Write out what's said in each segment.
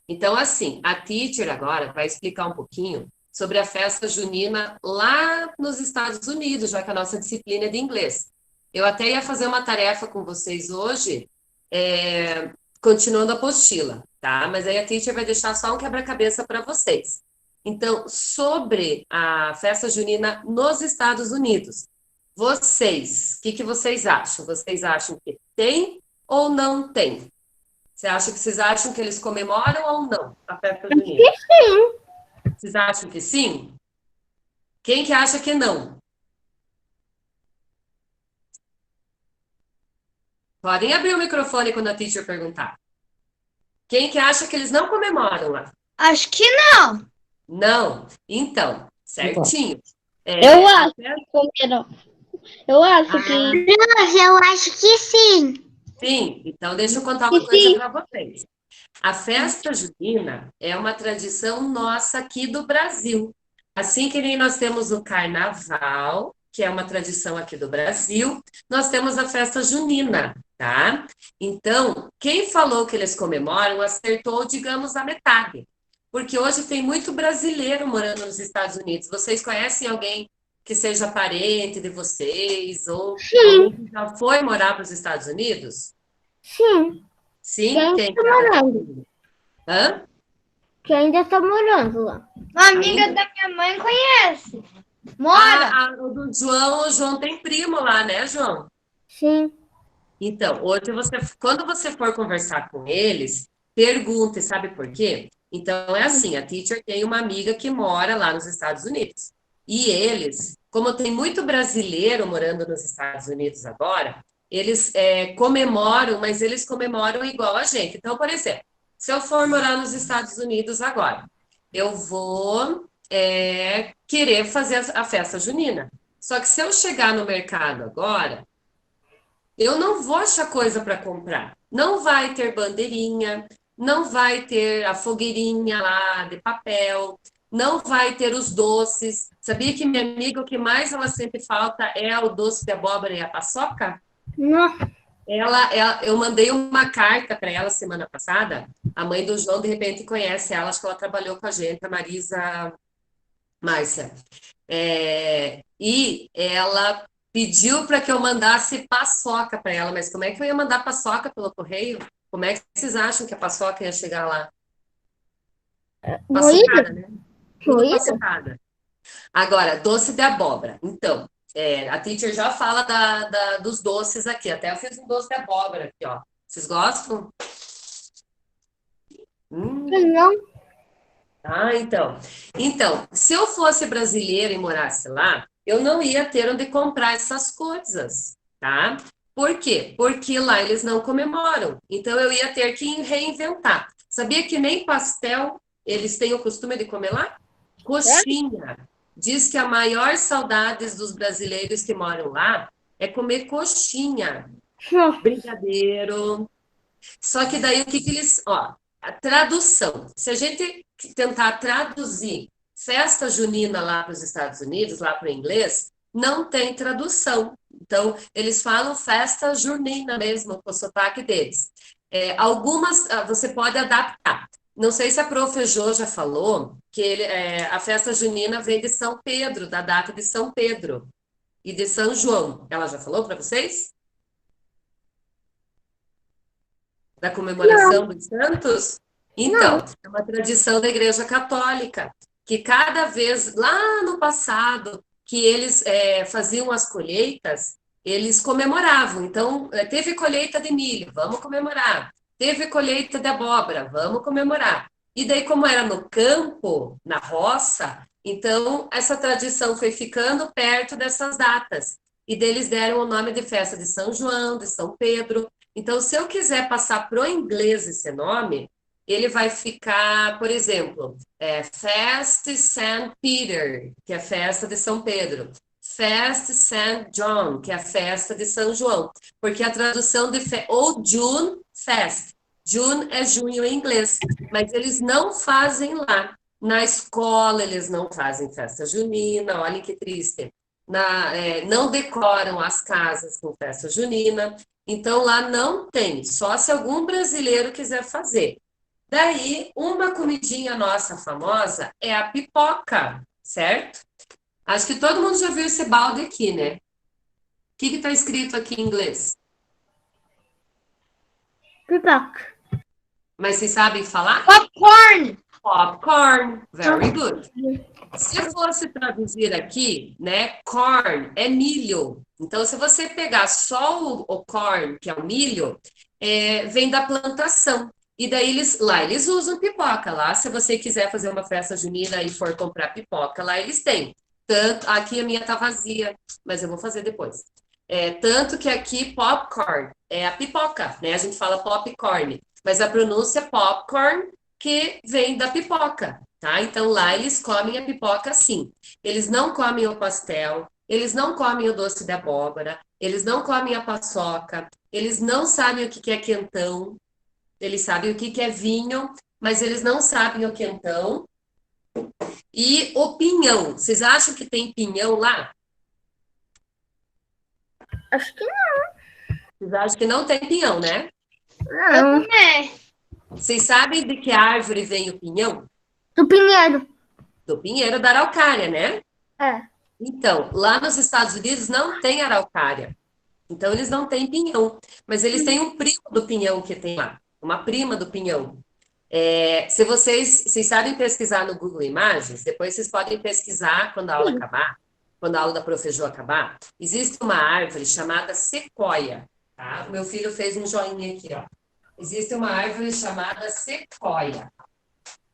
Então, assim, a teacher agora vai explicar um pouquinho sobre a festa junina lá nos Estados Unidos, já que a nossa disciplina é de inglês. Eu até ia fazer uma tarefa com vocês hoje, continuando a apostila, tá? Mas aí a teacher vai deixar só um quebra-cabeça para vocês. Então, sobre a festa junina nos Estados Unidos, vocês, o que vocês acham? Vocês acham que tem ou não tem? Vocês acham que eles comemoram ou não a festa Acho que junina? sim. Vocês acham que sim? Quem que acha que não? Podem abrir o microfone quando a teacher perguntar. Quem que acha que eles não comemoram lá? Acho que não. Não. Então, certinho. Eu A acho festa... que comeram. Eu acho Ah, que. Nossa, eu acho que sim. sim. Então, deixa eu contar Que uma coisa sim. para vocês. A festa junina é uma tradição nossa aqui do Brasil. Assim que nem nós temos o carnaval, que é uma tradição aqui do Brasil, nós temos a festa junina, tá? Então, quem falou que eles comemoram acertou, digamos, a metade. Porque hoje tem muito brasileiro morando nos Estados Unidos. Vocês conhecem alguém que seja parente de vocês ou alguém Sim, que já foi morar para os Estados Unidos? sim. Que Sim? ainda Quem tá que era da morando. família? Hã? Que ainda tá morando lá. Uma amiga Ainda? da minha mãe conhece. Mora? O do João, o João tem primo lá, né, João? Sim. Então, hoje quando você for conversar com eles, pergunte, sabe por quê? Então, é assim, a teacher tem uma amiga que mora lá nos Estados Unidos. E eles, como tem muito brasileiro morando nos Estados Unidos agora, eles comemoram, mas eles comemoram igual a gente. Então, por exemplo, se eu for morar nos Estados Unidos agora, eu vou querer fazer a festa junina. Só que se eu chegar no mercado agora, eu não vou achar coisa para comprar. Não vai ter bandeirinha, não vai ter a fogueirinha lá de papel, não vai ter os doces. Sabia que minha amiga, o que mais ela sempre falta é o doce de abóbora e a paçoca? Não. Eu mandei uma carta para ela semana passada. A mãe do João, de repente, conhece ela, acho que ela trabalhou com a gente, a Marisa Márcia. E ela pediu para que eu mandasse paçoca para ela, mas como é que eu ia mandar paçoca pelo correio? Como é que vocês acham que a paçoca ia chegar lá? Moído? Paçocada, né? Tudo Moído? paçocada. Agora, doce de abóbora. Então, a teacher já fala dos doces aqui. Até eu fiz um doce de abóbora aqui, ó. Vocês gostam? Hum. Não. Ah, então. Então, se eu fosse brasileira e morasse lá, eu não ia ter onde comprar essas coisas, tá? Por quê? Porque lá eles não comemoram. Então eu ia ter que reinventar. Sabia que nem pastel eles têm o costume de comer lá? Coxinha. Diz que a maior saudade dos brasileiros que moram lá é comer coxinha, brigadeiro. Só que daí o que eles, ó, a tradução. Se a gente tentar traduzir festa junina lá para os Estados Unidos, lá para o inglês, não tem tradução. Então, eles falam festa junina mesmo, com o sotaque deles. Algumas você pode adaptar. Não sei se a Prof. Jo já falou que a festa junina vem de São Pedro, da data de São Pedro e de São João. Ela já falou para vocês? Da comemoração Não. dos santos? Não. Então, é uma tradição da Igreja Católica, que cada vez, lá no passado, que eles faziam as colheitas, eles comemoravam. Então, teve colheita de milho, vamos comemorar. Teve colheita de abóbora, vamos comemorar. E daí, como era no campo, na roça, então essa tradição foi ficando perto dessas datas. E deles deram o nome de festa de São João, de São Pedro. Então, se eu quiser passar para o inglês esse nome, ele vai ficar, por exemplo, Fest St. Peter, que é a festa de São Pedro. Fest St. John, que é a festa de São João. Porque a tradução ou June Fest. June é junho em inglês, mas eles não fazem lá. Na escola, eles não fazem festa junina, olha que triste. Não decoram as casas com festa junina. Então lá não tem, só se algum brasileiro quiser fazer. Daí, uma comidinha nossa famosa é a pipoca, certo? Acho que todo mundo já viu esse balde aqui, né? O que está escrito aqui em inglês? Pipoca. Mas vocês sabem falar? Popcorn. Popcorn. Very good. Se fosse traduzir aqui, né? Corn é milho. Então, se você pegar só o corn, que é o milho, vem da plantação. E daí eles usam pipoca lá. Se você quiser fazer uma festa junina e for comprar pipoca, lá eles têm. Tanto, aqui a minha tá vazia, mas eu vou fazer depois. Tanto que aqui popcorn é a pipoca, né? A gente fala popcorn, mas a pronúncia é popcorn, que vem da pipoca, tá? Então lá eles comem a pipoca sim. Eles não comem o pastel, eles não comem o doce de abóbora, eles não comem a paçoca, eles não sabem o que é quentão, eles sabem o que é vinho, mas eles não sabem o quentão. E o pinhão, vocês acham que tem pinhão lá? Acho que não. Vocês acham que não tem pinhão, né? Não. Vocês sabem de que árvore vem o pinhão? Do pinheiro. Do pinheiro da araucária, né? É. Então, lá nos Estados Unidos não tem araucária. Então, eles não têm pinhão. Mas eles têm um primo do pinhão que tem lá. Uma prima do pinhão. Se vocês sabem pesquisar no Google Imagens, depois vocês podem pesquisar quando a aula acabar, quando a aula da Prof. Jo acabar. Existe uma árvore chamada sequoia. Tá? O meu filho fez um joinha aqui, ó. Existe uma árvore chamada sequoia.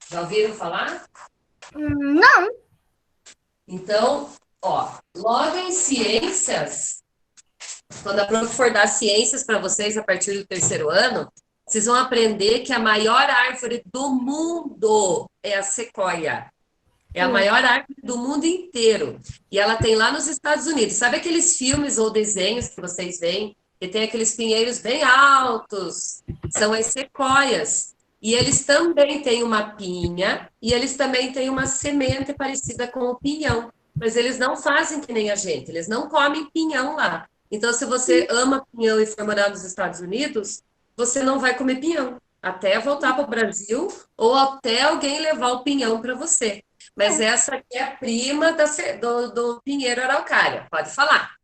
Já ouviram falar? Não. Então, ó, logo em ciências, quando a prof for dar ciências para vocês a partir do 3º ano, vocês vão aprender que a maior árvore do mundo é a sequoia. É a maior árvore do mundo inteiro. E ela tem lá nos Estados Unidos. Sabe aqueles filmes ou desenhos que vocês veem que tem aqueles pinheiros bem altos? São as sequoias. E eles também têm uma pinha e eles também têm uma semente parecida com o pinhão. Mas eles não fazem que nem a gente, eles não comem pinhão lá. Então, se você ama pinhão e for morar nos Estados Unidos, você não vai comer pinhão até voltar para o Brasil ou até alguém levar o pinhão para você. Mas essa aqui é a prima do pinheiro araucária. Pode falar.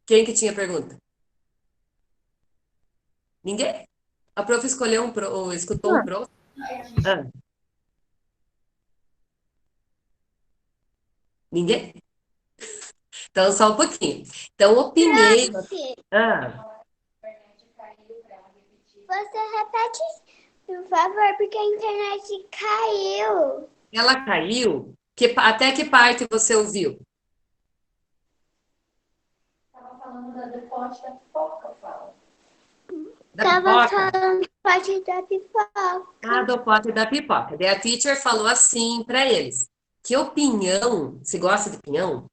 Quem que tinha pergunta? Ninguém? A prof escolheu ou escutou um pro? Ah. Ninguém? Então, só um pouquinho. Então, o pinheiro... Ah. Você repete, por favor, porque a internet caiu. Ela caiu? Até que parte você ouviu? Estava falando do pote da pipoca, fala. Tava falando do pote da pipoca. Ah, do pote da pipoca. Daí a teacher falou assim para eles, que o pinhão... Você gosta de pinhão?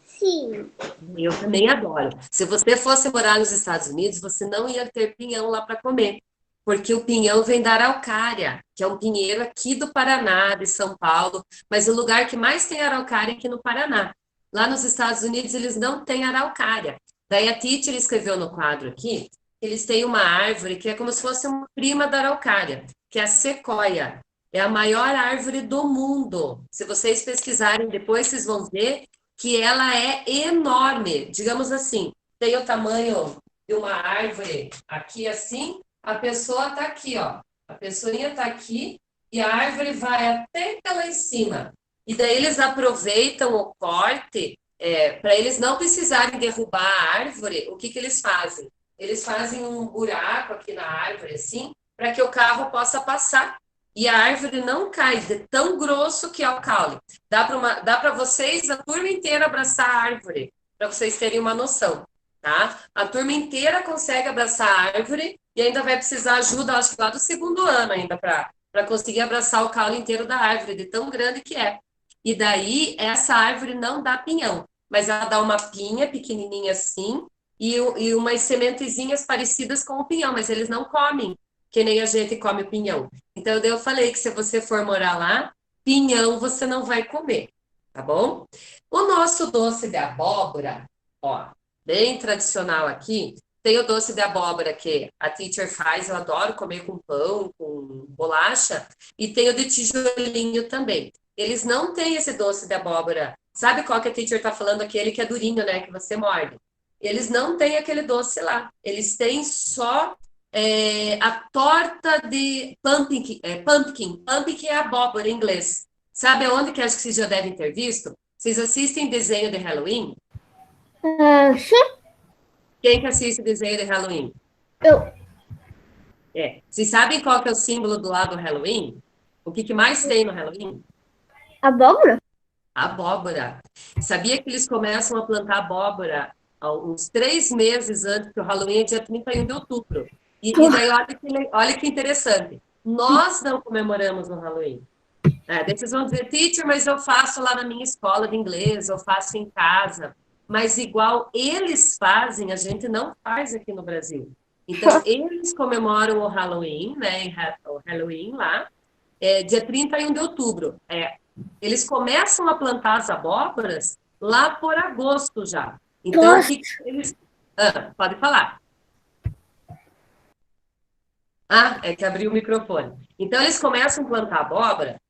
Sim. Eu também adoro. Se você fosse morar nos Estados Unidos, você não ia ter pinhão lá para comer, porque o pinhão vem da araucária, que é um pinheiro aqui do Paraná, de São Paulo, mas o lugar que mais tem araucária é aqui no Paraná. Lá nos Estados Unidos, eles não têm araucária. Daí a teacher escreveu no quadro aqui, eles têm uma árvore que é como se fosse uma prima da araucária, que é a sequoia. É a maior árvore do mundo. Se vocês pesquisarem depois, vocês vão ver que ela é enorme, digamos assim, tem o tamanho de uma árvore aqui assim, a pessoa está aqui, ó, a pessoinha está aqui e a árvore vai até lá em cima. E daí eles aproveitam o corte para eles não precisarem derrubar a árvore, o que eles fazem? Eles fazem um buraco aqui na árvore, assim, para que o carro possa passar. E a árvore não cai de tão grosso que é o caule. Dá para vocês, a turma inteira, abraçar a árvore, para vocês terem uma noção, tá? A turma inteira consegue abraçar a árvore e ainda vai precisar ajuda, acho que lá do 2º ano ainda, para conseguir abraçar o caule inteiro da árvore, de tão grande que é. E daí, essa árvore não dá pinhão, mas ela dá uma pinha pequenininha assim e umas sementezinhas parecidas com o pinhão, mas eles não comem, que nem a gente come o pinhão. Então, eu falei que se você for morar lá, pinhão você não vai comer, tá bom? O nosso doce de abóbora, ó, bem tradicional aqui, Tem o doce de abóbora que a teacher faz, eu adoro comer com pão, com bolacha, e tem o de tijolinho também. Eles não têm esse doce de abóbora. Sabe qual que a teacher tá falando? Aquele que é durinho, né? Que você morde. Eles não têm aquele doce lá. Eles têm só a torta de pumpkin, pumpkin é abóbora em inglês. Sabe aonde que acho que vocês já devem ter visto? Vocês assistem desenho de Halloween? Sim, Quem que assiste desenho de Halloween? eu. Vocês sabem qual que é o símbolo do lado do Halloween? O que mais tem no Halloween? Abóbora? Abóbora. Sabia que eles começam a plantar abóbora uns 3 meses antes, que o Halloween é dia 31 de outubro. E daí, olha que interessante. Nós não comemoramos no Halloween. Daí vocês vão dizer, teacher, mas eu faço lá na minha escola de inglês, eu faço em casa. Mas igual eles fazem, a gente não faz aqui no Brasil. Então, eles comemoram o Halloween, né? O Halloween lá, dia 31 de outubro. Eles começam a plantar as abóboras lá por agosto já. Então, o que eles... pode falar. É que abriu o microfone. Então, eles começam a plantar abóbora.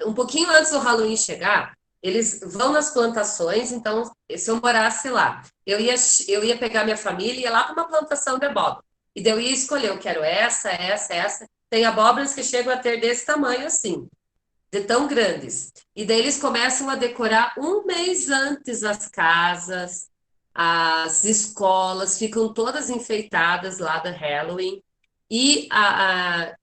Um pouquinho antes do Halloween chegar, eles vão nas plantações. Então, se eu morasse lá, eu ia pegar minha família e ia lá para uma plantação de abóbora. E daí eu ia escolher, eu quero essa. Tem abóboras que chegam a ter desse tamanho assim, de tão grandes. E daí eles começam a decorar um mês antes as casas, as escolas, ficam todas enfeitadas lá do Halloween. E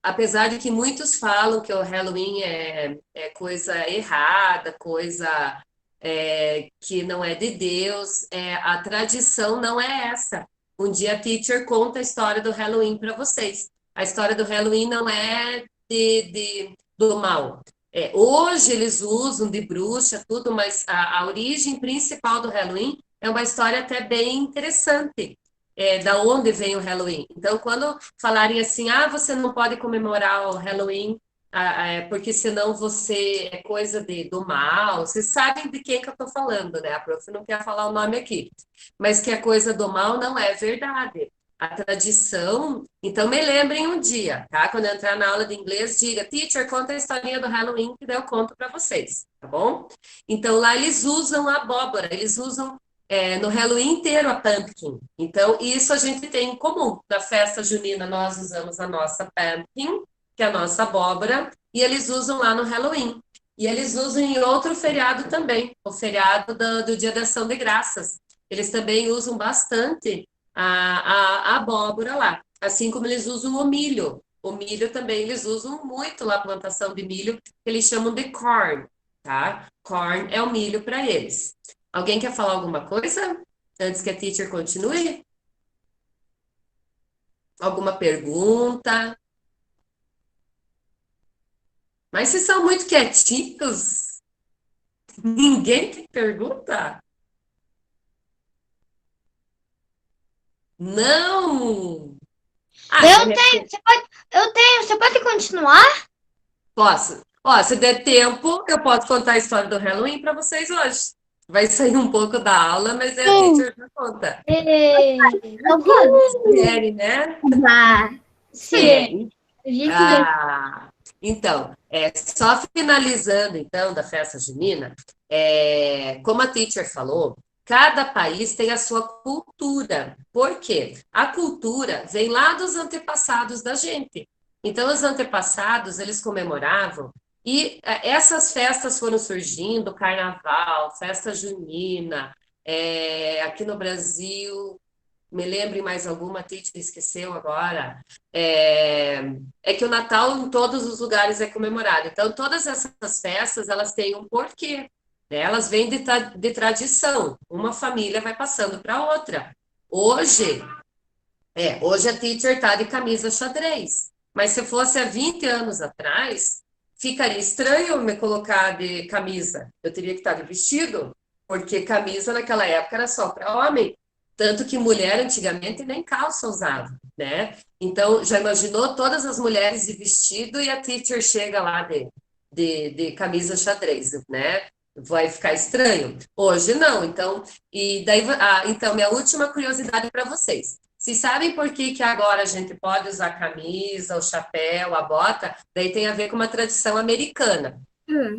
apesar de que muitos falam que o Halloween é coisa errada, coisa que não é de Deus, a tradição não é essa. Um dia a teacher conta a história do Halloween para vocês. A história do Halloween não é do mal. Hoje eles usam de bruxa, tudo, mas a origem principal do Halloween é uma história até bem interessante. Da onde vem o Halloween. Então, quando falarem assim, você não pode comemorar o Halloween, porque senão você é coisa do mal, vocês sabem de quem que eu estou falando, né? A prof não quer falar o nome aqui, mas que é coisa do mal não é verdade. A tradição, então me lembrem um dia, tá? Quando eu entrar na aula de inglês, diga, teacher, conta a historinha do Halloween, que daí eu conto para vocês, tá bom? Então, lá eles usam a abóbora, eles usam no Halloween inteiro a pumpkin. Então, isso a gente tem em comum. Na festa junina, nós usamos a nossa pumpkin, que é a nossa abóbora, e eles usam lá no Halloween. E eles usam em outro feriado também, o feriado do Dia da Ação de Graças. Eles também usam bastante a abóbora lá, assim como eles usam o milho. O milho também eles usam muito lá, a plantação de milho, que eles chamam de corn, tá? Corn é o milho para eles. Alguém quer falar alguma coisa antes que a teacher continue? Alguma pergunta? Mas vocês são muito quietinhos. Ninguém tem pergunta? Não! Você pode continuar? Posso. Ó, se der tempo, eu posso contar a história do Halloween para vocês hoje. Vai sair um pouco da aula, mas a teacher já conta. Eu vou. Série, né? Sim. Então, só finalizando, então, da festa junina, como a teacher falou, cada país tem a sua cultura. Por quê? A cultura vem lá dos antepassados da gente. Então, os antepassados, eles comemoravam, e essas festas foram surgindo, carnaval, festa junina, aqui no Brasil, me lembre mais alguma, Tite esqueceu agora, é que o Natal em todos os lugares é comemorado. Então, todas essas festas, elas têm um porquê, né? Elas vêm de tradição. Uma família vai passando para outra. Hoje a teacher está de camisa xadrez. Mas se fosse há 20 anos atrás, ficaria estranho me colocar de camisa. Eu teria que estar de vestido, porque camisa naquela época era só para homem. Tanto que mulher antigamente nem calça usava, né? Então, já imaginou todas as mulheres de vestido e a teacher chega lá de camisa xadrez, né? Vai ficar estranho. Hoje não. Então, então minha última curiosidade para vocês. Vocês sabem por que que agora a gente pode usar a camisa, o chapéu, a bota? Daí tem a ver com uma tradição americana.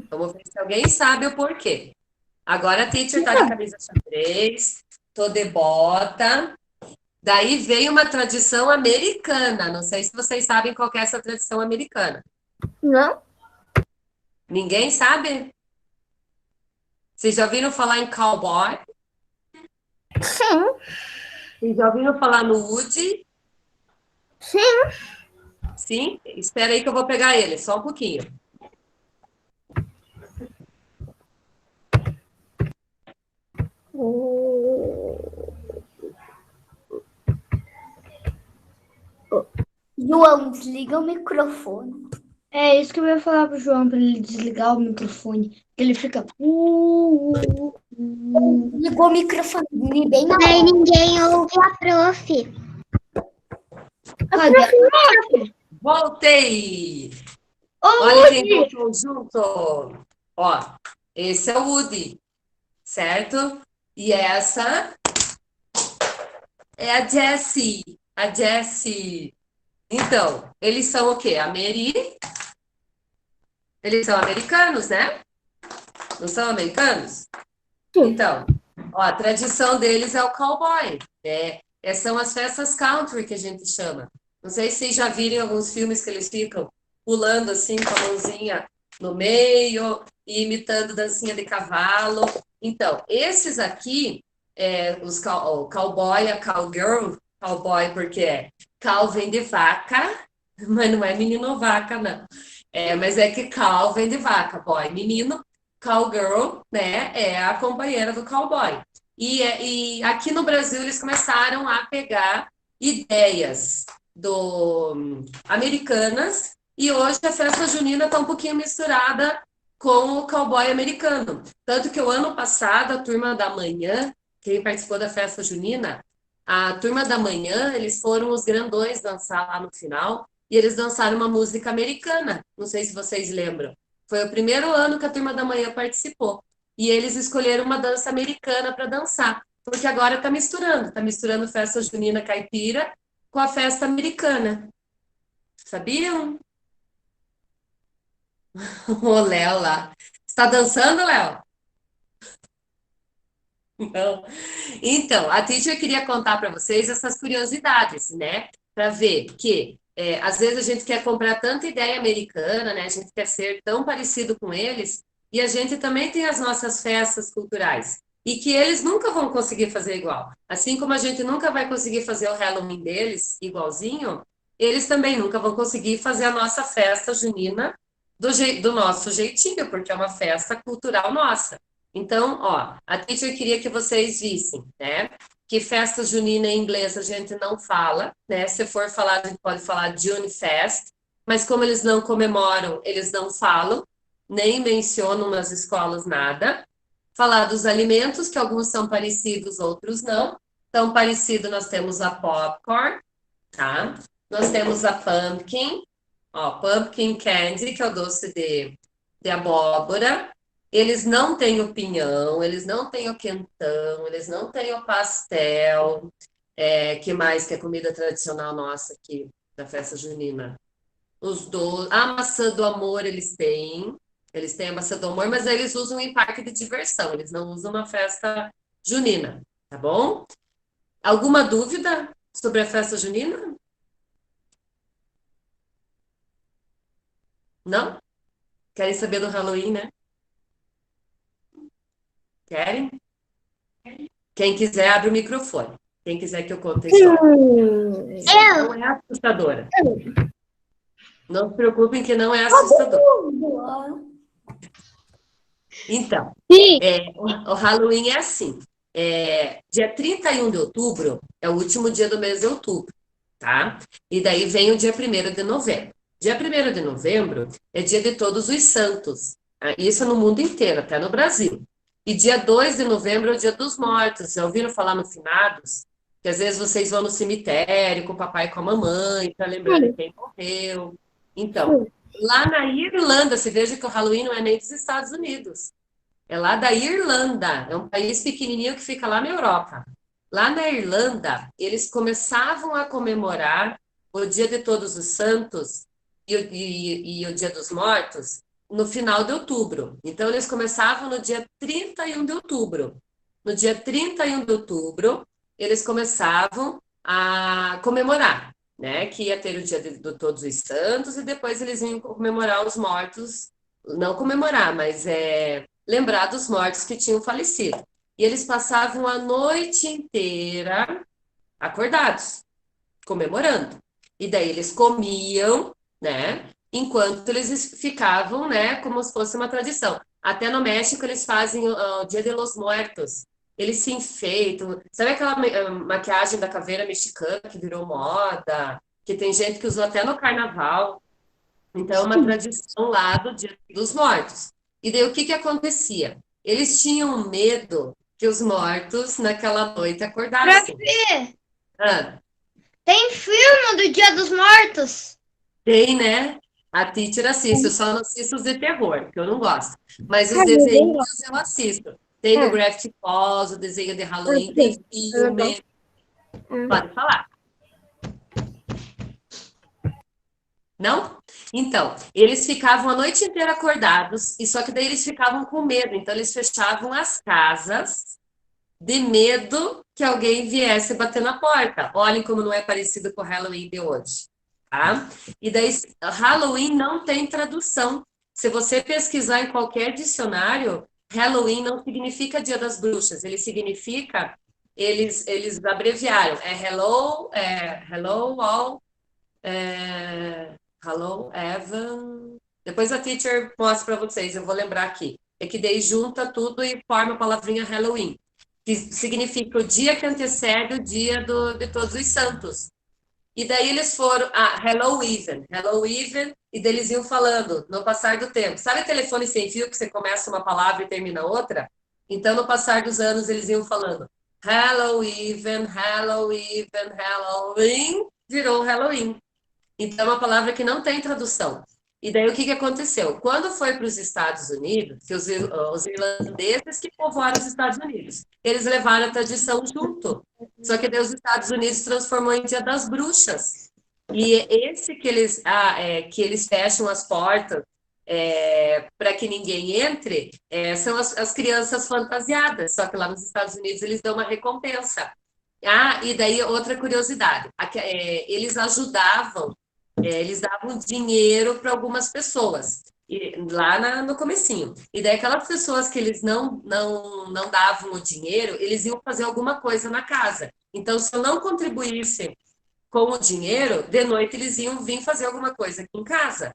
Vamos ver se alguém sabe o porquê. Agora a teacher tá de camisa xadrez, tô de bota. Daí veio uma tradição americana. Não sei se vocês sabem qual que é essa tradição americana. Não? Ninguém sabe? Vocês já ouviram falar em cowboy? Sim. Vocês já ouviram falar no Woody? Sim. Sim? Espera aí que eu vou pegar ele, só um pouquinho. João, desliga o microfone. É isso que eu ia falar pro João, pra ele desligar o microfone. Ele fica. Ligou o microfone bem na Aí hora. ninguém ouve a prof. Cadê? Voltei! Ô, Olha quem Woody! voltou junto. Ó, esse é o Woody, certo? E essa é a Jessie. A Jessie. Então, eles são o quê? Eles são americanos, né? Não são americanos? Então, ó, a tradição deles é o cowboy. São as festas country que a gente chama. Não sei se vocês já viram alguns filmes que eles ficam pulando assim com a mãozinha no meio e imitando dancinha de cavalo. Então, esses aqui, o cowboy, a cowgirl, cowboy porque cow vem de vaca, mas não é menino vaca, não. Mas é que cow vem de vaca, boy, menino, cowgirl, né, é a companheira do cowboy. E aqui no Brasil eles começaram a pegar ideias americanas e hoje a festa junina está um pouquinho misturada com o cowboy americano. Tanto que o ano passado, a turma da manhã, quem participou da festa junina, a turma da manhã, eles foram os grandões dançar lá no final e eles dançaram uma música americana. Não sei se vocês lembram. Foi o primeiro ano que a turma da manhã participou. E eles escolheram uma dança americana para dançar, porque agora está misturando festa junina caipira com a festa americana. Sabiam? O Léo lá. Está dançando, Léo? Não. Então, a teacher queria contar para vocês essas curiosidades, né? Para ver que às vezes a gente quer comprar tanta ideia americana, né? A gente quer ser tão parecido com eles, e a gente também tem as nossas festas culturais, e que eles nunca vão conseguir fazer igual. Assim como a gente nunca vai conseguir fazer o Halloween deles igualzinho, eles também nunca vão conseguir fazer a nossa festa junina do nosso jeitinho, porque é uma festa cultural nossa. Então, ó, a teacher queria que vocês vissem, né? Que festa junina em inglês a gente não fala, né? Se for falar, a gente pode falar June Fest, mas como eles não comemoram, eles não falam, nem mencionam nas escolas nada. Falar dos alimentos, que alguns são parecidos, outros não. Então, parecido, nós temos a popcorn, tá? Nós temos a pumpkin, ó, pumpkin candy, que é o doce de abóbora. Eles não têm o pinhão, eles não têm o quentão, eles não têm o pastel. Que mais que é comida tradicional nossa aqui da festa junina? A maçã do amor eles têm a maçã do amor, mas eles usam em parque de diversão, eles não usam na festa junina, tá bom? Alguma dúvida sobre a festa junina? Não? Querem saber do Halloween, né? Querem? Quem quiser, abre o microfone. Quem quiser que eu conte a história. Não é assustadora. Não se preocupem que não é assustador. Então, o Halloween é assim. Dia 31 de outubro é o último dia do mês de outubro, tá? E daí vem o dia 1º de novembro. Dia 1º de novembro é dia de Todos os Santos. Tá? Isso no mundo inteiro, até no Brasil. E dia 2 de novembro é o dia dos mortos. Já ouviram falar no finados? Que às vezes vocês vão no cemitério com o papai e com a mamãe para lembrar de quem morreu. Então, lá na Irlanda, você veja que o Halloween não é nem dos Estados Unidos. É lá da Irlanda. É um país pequenininho que fica lá na Europa. Lá na Irlanda, eles começavam a comemorar o Dia de Todos os Santos e o Dia dos Mortos no final de outubro. Então, eles começavam no dia 31 de outubro. No dia 31 de outubro, eles começavam a comemorar, né? Que ia ter o Dia de Todos os Santos e depois eles iam comemorar os mortos, não comemorar, mas lembrar dos mortos que tinham falecido. E eles passavam a noite inteira acordados, comemorando. E daí eles comiam, né? Enquanto eles ficavam, né? Como se fosse uma tradição. Até no México eles fazem o Dia de los Muertos. Eles se enfeitam. Sabe aquela maquiagem da caveira mexicana que virou moda? Que tem gente que usou até no carnaval. Então, é uma tradição lá do Dia dos Mortos. E daí, o que que acontecia? Eles tinham medo que os mortos, naquela noite, acordassem. Prof, Ah, tem filme do Dia dos Mortos? tem, né? A teacher assiste, eu só não assisto os de terror, porque eu não gosto. Mas os Ah, meu desenhos eu assisto. Tem do Ah. Gravity Falls, o desenho de Halloween, Ah, tem sim. filme. Pode falar. Não? Então, eles ficavam a noite inteira acordados, e só que daí eles ficavam com medo, então eles fechavam as casas de medo que alguém viesse bater na porta. Olhem como não é parecido com o Halloween de hoje, tá? E daí, Halloween não tem tradução. Se você pesquisar em qualquer dicionário, Halloween não significa Dia das Bruxas, ele significa, eles abreviaram, Hello All, Hello Evan. Depois a teacher mostra para vocês, eu vou lembrar aqui. É que daí junta tudo e forma a palavrinha Halloween, que significa o dia que antecede o dia de Todos os Santos. E daí eles foram Hello Even, e daí eles iam falando no passar do tempo. Sabe telefone sem fio que você começa uma palavra e termina outra? Então, no passar dos anos, eles iam falando Halloween, virou Halloween. Então, é uma palavra que não tem tradução. E daí, o que que aconteceu? Quando foi para os Estados Unidos, que os irlandeses que povoaram os Estados Unidos, eles levaram a tradição junto. Só que daí os Estados Unidos transformou em Dia das Bruxas. E esse que eles fecham as portas para que ninguém entre, são as crianças fantasiadas. Só que lá nos Estados Unidos eles dão uma recompensa. E daí outra curiosidade, eles ajudavam, eles davam dinheiro para algumas pessoas, lá no comecinho. E daí aquelas pessoas que eles não davam o dinheiro, eles iam fazer alguma coisa na casa. Então, se eu não contribuísse com o dinheiro, de noite eles iam vir fazer alguma coisa aqui em casa.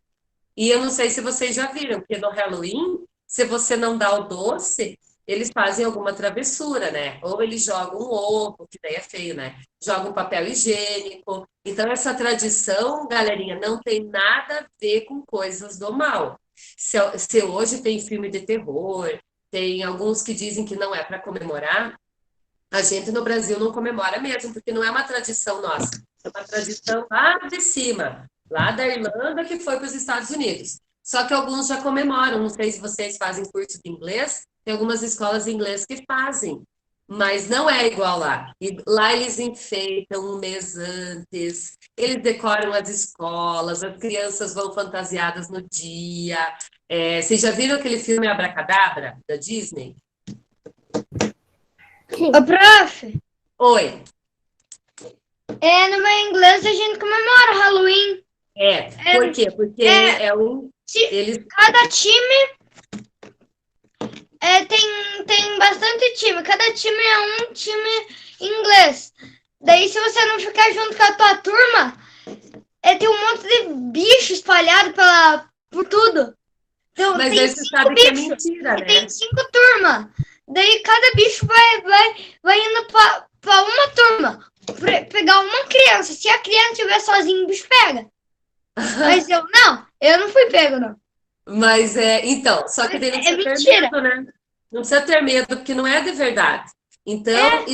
E eu não sei se vocês já viram, porque no Halloween, se você não dá o doce, eles fazem alguma travessura, né? Ou eles jogam um ovo, que daí é feio, né? Jogam papel higiênico. Então, essa tradição, galerinha, não tem nada a ver com coisas do mal. Se hoje tem filme de terror, tem alguns que dizem que não é para comemorar, a gente no Brasil não comemora mesmo, porque não é uma tradição nossa. É uma tradição lá de cima, lá da Irlanda, que foi para os Estados Unidos. Só que alguns já comemoram. Não sei se vocês fazem curso de inglês, tem algumas escolas de inglês que fazem, mas não é igual lá. E lá eles enfeitam um mês antes, eles decoram as escolas, as crianças vão fantasiadas no dia. Vocês já viram aquele filme Abracadabra, da Disney? Ô, prof, Oi. no meu inglês a gente comemora Halloween. Por quê? Porque eles... Cada time tem bastante time. Cada time é um time inglês. Daí, se você não ficar junto com a tua turma, tem um monte de bicho espalhado por tudo. Então, Mas tem daí você sabe que é mentira, né? tem 5 turmas. Daí, cada bicho vai indo pra uma turma. Pegar uma criança. Se a criança estiver sozinha, o bicho pega. Mas eu não fui pego, não. Mas então, só que daí não precisa ter mentira. medo, né? Não precisa ter medo, porque não é de verdade. Então,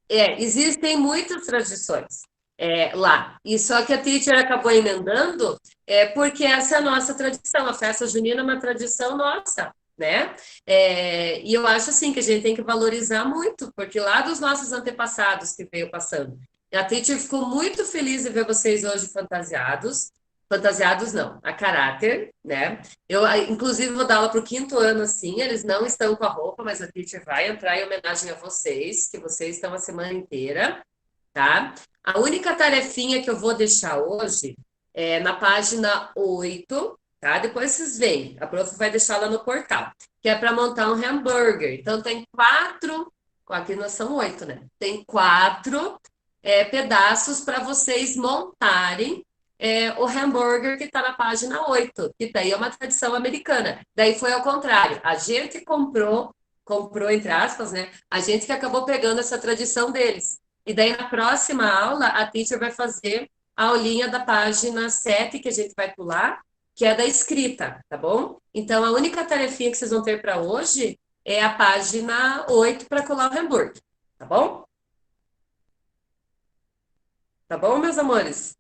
existem muitas tradições lá. E só que a teacher acabou emendando, porque essa é a nossa tradição. A festa junina é uma tradição nossa. né? E eu acho assim que a gente tem que valorizar muito, porque lá dos nossos antepassados que veio passando. A teacher ficou muito feliz de ver vocês hoje fantasiados. Fantasiados não, a caráter, né? Eu, inclusive, vou dar aula para o 5º ano, assim, eles não estão com a roupa, mas a teacher vai entrar em homenagem a vocês, que vocês estão a semana inteira, tá? A única tarefinha que eu vou deixar hoje é na página 8, tá? Depois vocês veem, a prof vai deixar lá no portal, que é para montar um hambúrguer. Então, tem 4, aqui nós são 8, né? Tem 4 pedaços para vocês montarem o hambúrguer que está na página 8, que daí é uma tradição americana. Daí foi ao contrário, a gente comprou entre aspas, né? A gente que acabou pegando essa tradição deles. E daí na próxima aula, a teacher vai fazer a aulinha da página 7, que a gente vai pular, que é da escrita, tá bom? Então, a única tarefinha que vocês vão ter para hoje é a página 8 para colar o hambúrguer, tá bom? Tá bom, meus amores?